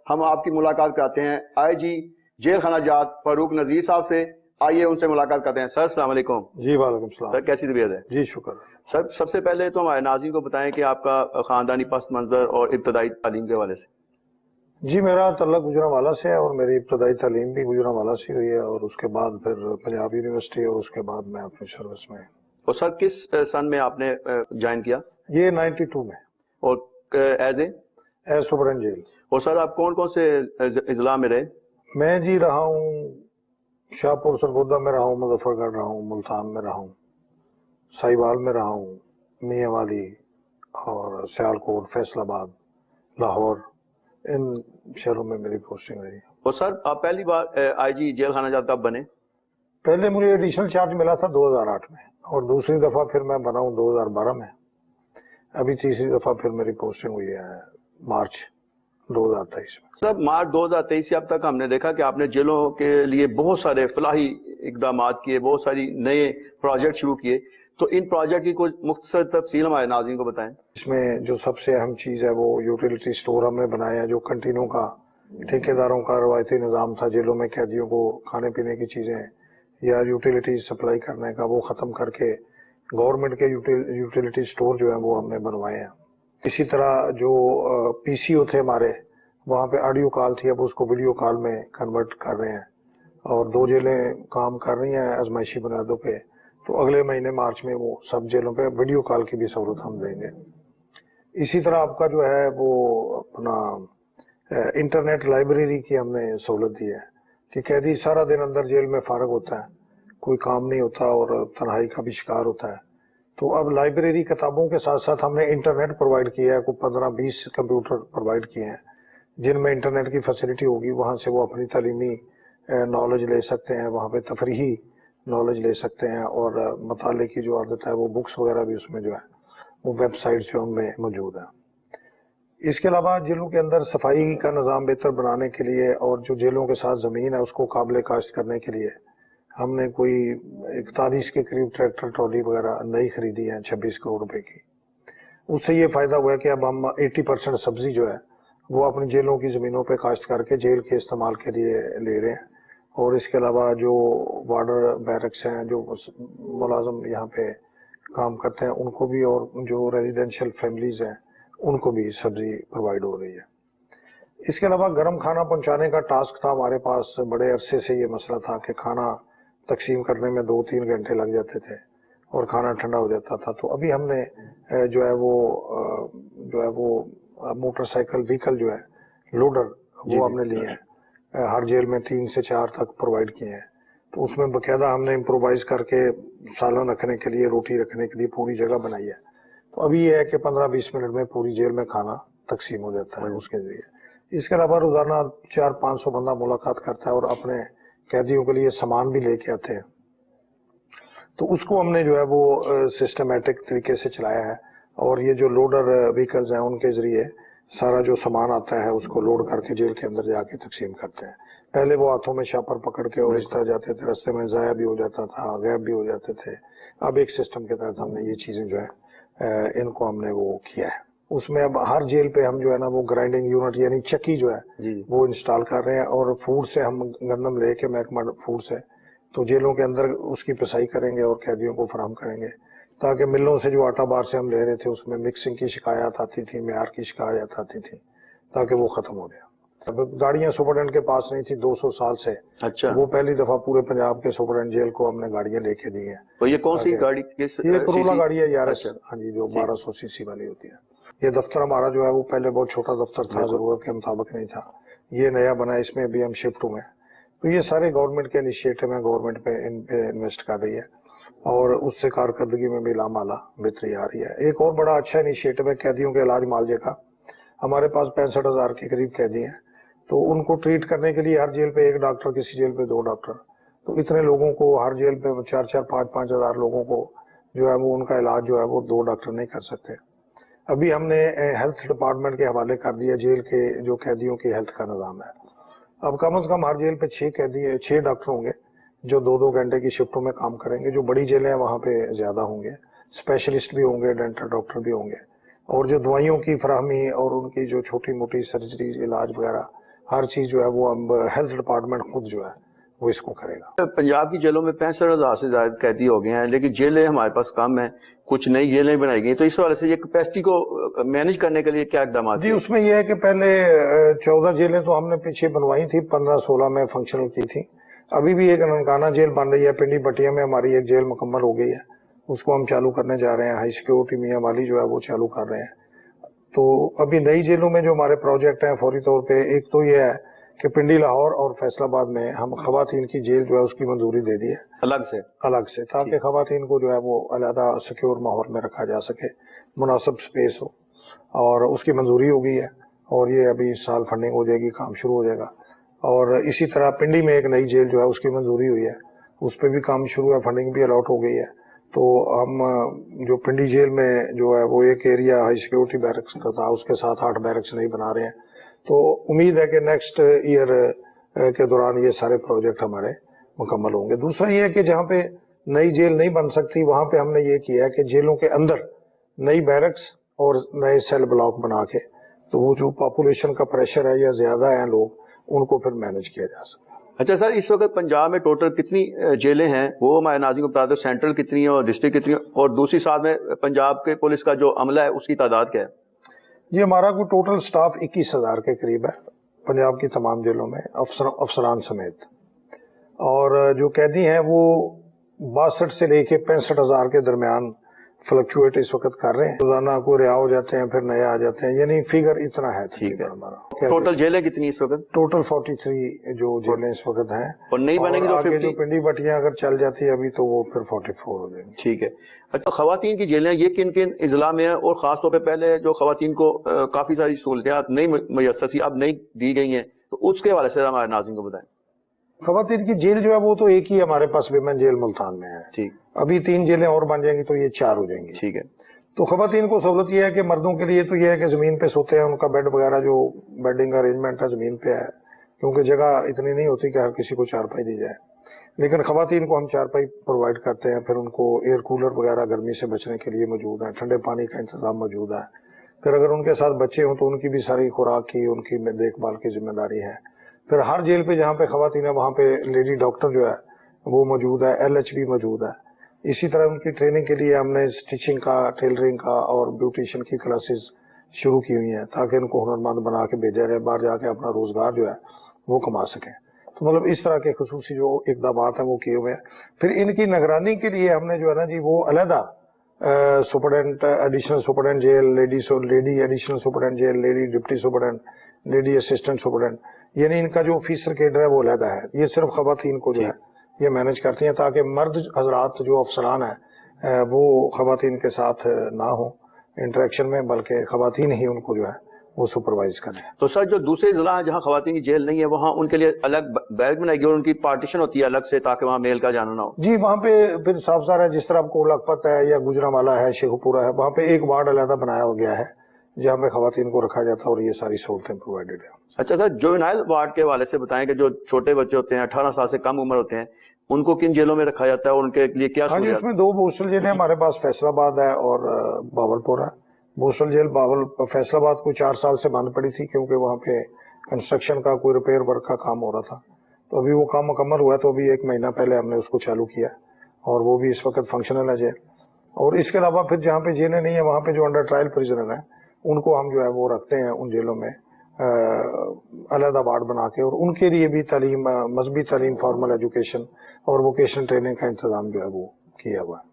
ہم آپ کی ملاقات کراتے ہیں آئی جی جیل خانہ جات فاروق نذیر صاحب سے. آئیے ان سے ملاقات کرتے ہیں. سر السلام علیکم. جی وعلیکم السلام. سر کیسی طبیعت ہے؟ جی شکر. سر سب سے پہلے تو ہمارے ناظرین کو بتائیں کہ آپ کا خاندانی پس منظر اور ابتدائی تعلیم کے حوالے سے. جی میرا تعلق گجرانوالہ سے ہے اور میری ابتدائی تعلیم بھی گجرانوالہ سے ہوئی ہے اور اس کے بعد پھر پنجاب یونیورسٹی اور اس کے بعد میں اپنی سروس میں. اور سر کس سن میں آپ نے جوائن کیا؟ یہ 92 میں. اور ایز سپرڈنٹ جیل. اور سر آپ کون کون سے اضلاع میں رہے؟ میں جی رہا ہوں شاہپور سرگودا میں رہا ہوں, مظفر گڑھ رہا ہوں, ملتان میں رہا ہوں, سائیوال میں رہا ہوں, میاں والی اور سیالکوٹ, فیصل آباد, لاہور, ان شہروں میں میری پوسٹنگ رہی. اور سر آپ پہلی بار آئی جی جیل خانہ جات کب بنے؟ پہلے مجھے ایڈیشنل چارج ملا تھا 2008 میں اور دوسری دفعہ پھر میں بنا ہوں 2012 میں. ابھی تیسری دفعہ پھر میری پوسٹنگ ہوئی ہے مارچ 2023 میں. سر مارچ 2023 سے اب تک ہم نے دیکھا کہ آپ نے جیلوں کے لیے بہت سارے فلاحی اقدامات کیے, بہت ساری نئے پروجیکٹ شروع کیے, تو ان پروجیکٹ کی کوئی مختصر تفصیل ہمارے ناظرین کو بتائیں. اس میں جو سب سے اہم چیز ہے وہ یوٹیلیٹی سٹور ہم نے بنایا, جو کنٹینوں کا ٹھیکیداروں کا روایتی نظام تھا جیلوں میں قیدیوں کو کھانے پینے کی چیزیں یا یوٹیلیٹی سپلائی کرنے کا, وہ ختم کر کے گورنمنٹ کے یوٹیلیٹی سٹور جو ہیں وہ ہم نے بنوائے ہیں. اسی طرح جو پی سی او تھے ہمارے, وہاں پہ آڈیو کال تھی, اب اس کو ویڈیو کال میں کنورٹ کر رہے ہیں اور 2 جیلیں کام کر رہی ہیں آزمائشی بنیادوں پہ, تو اگلے مہینے مارچ میں وہ سب جیلوں پہ ویڈیو کال کی بھی سہولت ہم دیں گے. اسی طرح آپ کا جو ہے وہ اپنا انٹرنیٹ لائبریری کی ہم نے سہولت دی ہے کہ قیدی سارا دن اندر جیل میں فارغ ہوتا ہے, کوئی کام نہیں ہوتا اور تنہائی کا بھی شکار ہوتا ہے, تو اب لائبریری کتابوں کے ساتھ ساتھ ہم نے انٹرنیٹ پرووائڈ کیا ہے, کوئی 15-20 کمپیوٹر پرووائڈ کیے ہیں جن میں انٹرنیٹ کی فیسلٹی ہوگی, وہاں سے وہ اپنی تعلیمی نالج لے سکتے ہیں, وہاں پہ تفریحی نالج لے سکتے ہیں, اور مطالعے کی جو عادت ہے وہ بکس وغیرہ بھی اس میں جو ہے وہ ویب سائٹس جو ان میں موجود ہیں. اس کے علاوہ جیلوں کے اندر صفائی کا نظام بہتر بنانے کے لیے اور جو جیلوں کے ساتھ زمین ہے اس کو قابل کاشت کرنے کے لیے ہم نے کوئی 41 کے قریب ٹریکٹر ٹرالی وغیرہ نئی خریدی ہیں 26 کروڑ روپے کی. اس سے یہ فائدہ ہوا ہے کہ اب ہم 80% سبزی جو ہے وہ اپنی جیلوں کی زمینوں پہ کاشت کر کے جیل کے استعمال کے لیے لے رہے ہیں. اور اس کے علاوہ جو وارڈر بیرکس ہیں, جو ملازم یہاں پہ کام کرتے ہیں, ان کو بھی, اور جو ریزیڈینشیل فیملیز ہیں ان کو بھی سبزی پرووائڈ ہو رہی ہے. اس کے علاوہ گرم کھانا پہنچانے کا ٹاسک تھا ہمارے پاس, بڑے عرصے سے یہ مسئلہ تھا کہ کھانا تقسیم کرنے میں 2-3 گھنٹے لگ جاتے تھے اور کھانا ٹھنڈا ہو جاتا تھا. تو ابھی ہم نے جو ہے وہ موٹر سائیکل وہیکل جو ہے لوڈر وہ ہم نے لیے ہیں, ہر جیل میں 3 سے 4 تک پرووائڈ کیے ہیں. تو اس میں باقاعدہ ہم نے امپرووائز کر کے سالن رکھنے کے لیے, روٹی رکھنے کے لیے پوری جگہ بنائی ہے. تو ابھی یہ ہے کہ 15-20 منٹ میں پوری جیل میں کھانا تقسیم ہو جاتا ہے اس کے ذریعے. اس کے علاوہ روزانہ 400-500 بندہ ملاقات کرتا ہے اور اپنے قیدیوں کے لیے سامان بھی لے کے آتے ہیں. تو اس کو ہم نے جو ہے وہ سسٹمیٹک طریقے سے چلایا ہے, اور یہ جو لوڈر وہیکلز ہیں ان کے ذریعے سارا جو سامان آتا ہے اس کو لوڈ کر کے جیل کے اندر جا کے تقسیم کرتے ہیں. پہلے وہ ہاتھوں میں شاپر پکڑ کے اور اس طرح جاتے تھے, رستے میں ضائع بھی ہو جاتا تھا, غائب بھی ہو جاتے تھے. اب ایک سسٹم کے تحت ہم نے یہ چیزیں جو ہے ان کو ہم نے وہ کیا ہے. اس میں اب ہر جیل پہ ہم جو ہے نا وہ گرائنڈنگ یونٹ یعنی چکی جو ہے وہ انسٹال کر رہے ہیں, اور فوڈ سے ہم گندم لے کے محکمہ فوڈ سے تو جیلوں کے اندر اس کی پسائی کریں گے اور قیدیوں کو فراہم کریں گے, تاکہ ملوں سے جو آٹا بار سے ہم لے رہے تھے اس میں مکسنگ کی شکایات آتی تھی, معیار کی شکایات آتی تھی, تاکہ وہ ختم ہو جائے. اب گاڑیاں سپرڈنٹ کے پاس نہیں تھی 200 سال سے. اچھا, وہ پہلی دفعہ پورے پنجاب کے سپرڈنٹ جیل کو ہم نے گاڑیاں لے کے دی ہیں. تو یہ کون سی گاڑی؟ یہ کرولا گاڑی ہے یارس, ہاں جی, جو 1200 سی سی والی ہوتی ہے. یہ دفتر ہمارا جو ہے وہ پہلے بہت چھوٹا دفتر تھا, ضرورت کے مطابق نہیں تھا, یہ نیا بنا, اس میں بھی ہم شفٹ ہوئے ہیں. تو یہ سارے گورنمنٹ کے انیشیٹو ہیں, گورنمنٹ پہ انویسٹ کر رہی ہے اور اس سے کارکردگی میں بھی لامالا بہتری آ رہی ہے. ایک اور بڑا اچھا انیشیٹو ہے قیدیوں کے علاج معالجے کا. ہمارے پاس 65,000 کے قریب قیدی ہیں, تو ان کو ٹریٹ کرنے کے لیے ہر جیل پہ 1 ڈاکٹر, کسی جیل پہ 2 ڈاکٹر, تو اتنے لوگوں کو ہر جیل پہ 4-4, 5-5 ہزار لوگوں کو جو ہے وہ ان کا علاج جو ہے وہ 2 ڈاکٹر نہیں کر سکتے. ابھی ہم نے ہیلتھ ڈپارٹمنٹ کے حوالے کر دیا جیل کے جو قیدیوں کی ہیلتھ کا نظام ہے. اب کم از کم ہر جیل پہ 6 ڈاکٹر ہوں گے جو 2-2 گھنٹے کی شفٹوں میں کام کریں گے. جو بڑی جیلیں ہیں وہاں پہ زیادہ ہوں گے, اسپیشلسٹ بھی ہوں گے, ڈینٹل ڈاکٹر بھی ہوں گے, اور جو دوائیوں کی فراہمی اور ان کی جو چھوٹی موٹی سرجری علاج وغیرہ ہر چیز جو ہے وہ اب ہیلتھ ڈپارٹمنٹ خود جو ہے وہ اس کو کرے گا. پنجاب کی جیلوں میں 65,000 سے زیادہ قیدی ہو گئے ہیں، لیکن جیلیں ہمارے پاس کم ہیں، کچھ نئی جیلیں بنائی گئی، تو اس حوالے سے یہ کیپیسٹی کو مینج کرنے کے لیے کیا اقدامات؟ جی اس میں یہ ہے کہ پہلے 14 جیلیں تو ہم نے پیچھے بنوائی تھی، 15-16 میں فنکشنل کی تھی. ابھی بھی ایک ننکانہ جیل بن رہی ہے پنڈی پٹیا میں، ہماری ایک جیل مکمل ہو گئی ہے، اس کو ہم چالو کرنے جا رہے ہیں. ہائی سیکیورٹی میاں والی جو ہے وہ چالو کر رہے ہیں. تو ابھی نئی جیلوں میں جو ہمارے پروجیکٹ ہیں فوری طور پہ، ایک تو یہ ہے کہ پنڈی لاہور اور فیصل آباد میں ہم خواتین کی جیل جو ہے اس کی منظوری دے دی ہے الگ سے تاکہ خواتین کو جو ہے وہ علیحدہ سیکیور ماحول میں رکھا جا سکے، مناسب سپیس ہو، اور اس کی منظوری ہو گئی ہے. اور یہ ابھی اس سال فنڈنگ ہو جائے گی، کام شروع ہو جائے گا. اور اسی طرح پنڈی میں ایک نئی جیل جو ہے اس کی منظوری ہوئی ہے، اس پہ بھی کام شروع ہے، فنڈنگ بھی الاٹ ہو گئی ہے. تو ہم جو پنڈی جیل میں جو ہے وہ ایک ایریا ہائی سیکیورٹی بیرکس کا تھا، اس کے ساتھ 8 بیرکس نہیں بنا رہے ہیں. تو امید ہے کہ نیکسٹ ایئر کے دوران یہ سارے پروجیکٹ ہمارے مکمل ہوں گے. دوسرا یہ ہے کہ جہاں پہ نئی جیل نہیں بن سکتی وہاں پہ ہم نے یہ کیا ہے کہ جیلوں کے اندر نئی بیرکس اور نئے سیل بلاک بنا کے، تو وہ جو پاپولیشن کا پریشر ہے یا زیادہ ہیں لوگ، ان کو پھر مینج کیا جا سکے. اچھا سر، اس وقت پنجاب میں ٹوٹل کتنی جیلیں ہیں وہ ہمارے ناظرین کو بتا دو، سینٹرل کتنی ہیں اور ڈسٹرکٹ کتنی ہیں، اور دوسری ساتھ میں پنجاب کے پولیس کا جو عملہ ہے اس کی تعداد کیا ہے؟ یہ ہمارا کوئی ٹوٹل سٹاف 21,000 کے قریب ہے پنجاب کی تمام جیلوں میں، افسران سمیت. اور جو قیدی ہیں وہ 62 سے لے کے 65,000 کے درمیان فلکچویٹ اس وقت کر رہے ہیں. روزانہ کوئی رہا ہو جاتے ہیں، پھر نئے آ جاتے ہیں، یعنی فگر اتنا ہے. ٹھیک ہے. ہمارا ٹوٹل جیلیں کتنی اس وقت؟ ٹوٹل 43 جو جیلیں اس وقت ہیں، اور نئی بنے گی تو آگے 50 جو پنڈی بٹیاں اگر چل جاتی ہے ابھی تو وہ پھر 44 ہو جائیں گی. ٹھیک ہے. اچھا، خواتین کی جیلیں یہ کن کن اضلاع میں ہیں؟ اور خاص طور پہ پہلے جو خواتین کو کافی ساری سہولتیں نہیں میسر تھی، اب نہیں دی گئی ہیں، تو اس کے حوالے سے ہمارے ناظرین کو بتائیں. خواتین کی جیل جو ہے وہ تو ایک ہی ہمارے پاس ویمن جیل ملتان میں ہے. ٹھیک. ابھی 3 جیلیں اور بن جائیں گی تو یہ 4 ہو جائیں گی. ٹھیک ہے. تو خواتین کو سہولت یہ ہے کہ مردوں کے لیے تو یہ ہے کہ زمین پہ سوتے ہیں، ان کا بیڈ وغیرہ جو بیڈنگ کا ارینجمنٹ ہے زمین پہ ہے، کیونکہ جگہ اتنی نہیں ہوتی کہ ہر کسی کو چارپائی دی جائے. لیکن خواتین کو ہم چارپائی پرووائڈ کرتے ہیں. پھر ان کو ایئر کولر وغیرہ گرمی سے بچنے کے لیے موجود ہیں، ٹھنڈے پانی کا انتظام موجود ہے. پھر اگر ان کے ساتھ بچے ہوں تو ان کی بھی ساری خوراک کی، ان کی دیکھ بھال کی ذمہ داری ہے. پھر ہر جیل پہ جہاں پہ خواتین ہیں وہاں پہ لیڈی ڈاکٹر جو ہے وہ موجود ہے، LHV موجود ہے. اسی طرح ان کی ٹریننگ کے لیے ہم نے اسٹیچنگ کا، ٹیلرنگ کا اور بیوٹیشن کی کلاسز شروع کی ہوئی ہیں تاکہ ان کو ہنرمند بنا کے بھیجا جائے، باہر جا کے اپنا روزگار جو ہے وہ کما سکیں. تو مطلب اس طرح کے خصوصی جو اقدامات ہیں وہ کیے ہوئے ہیں. پھر ان کی نگرانی کے لیے ہم نے جو ہے نا جی وہ علیحدہ superintendent, additional superintendent jail, lady additional superintendent jail, lady deputy superintendent, lady assistant superintendent, یعنی ان کا جو آفیسر کیڈر ہے وہ علیحدہ ہے. یہ صرف خواتین کو جو ہے یہ مینج کرتی ہیں تاکہ مرد حضرات جو افسران ہیں وہ خواتین کے ساتھ نہ ہوں انٹریکشن میں، بلکہ خواتین ہی ان کو جو ہے وہ سپروائز کریں. تو سر جو دوسرے ضلع ہیں جہاں خواتین کی جیل نہیں ہے وہاں ان کے لیے الگ بیرک بنائی گئی اور ان کی پارٹیشن ہوتی ہے الگ سے تاکہ وہاں میل کا جانا نہ ہو؟ جی وہاں پہ پھر صاف ظاہر ہے، جس طرح آپ کو لکھپت ہے یا گجرانوالہ ہے، شیخو پورہ ہے، وہاں پہ ایک وارڈ علیحدہ بنایا گیا ہے جہاں پہ خواتین کو رکھا جاتا ہے اور یہ ساری سہولتیں پرووائڈڈ ہیں. اچھا سر، جوینائل وارڈ کے حوالے سے بتائیں کہ جو چھوٹے بچے ہوتے ہیں 18 سال سے کم عمر ہوتے ہیں ان کو کن جیلوں میں رکھا جاتا ہے اور ان کے لیے کیا سہولیات؟ اس میں 2 بوسٹل جیلیں ہمارے پاس فیصل آباد ہے اور باولپور ہے. بوسٹل جیل فیصل آباد کو 4 سال سے بند پڑی تھی کیونکہ وہاں پہ کنسٹرکشن کا کوئی ریپیئر ورک کا کام ہو رہا تھا. تو ابھی وہ کام مکمل ہوا ہے، تو ابھی 1 مہینہ پہلے ہم نے اس کو چالو کیا اور وہ بھی اس وقت فنکشنل ہے جیل. اور اس کے علاوہ پھر جہاں پہ جیلیں نہیں ہیں وہاں پہ جو انڈر ٹرائل پریزنر ہیں ان کو ہم جو ہے وہ رکھتے ہیں ان جیلوں میں علیحدہ وارڈ بنا کے، اور ان کے لیے بھی تعلیم، مذہبی تعلیم، فارمل ایجوکیشن اور ووکیشنل ٹریننگ کا انتظام جو ہے وہ کیا ہوا ہے.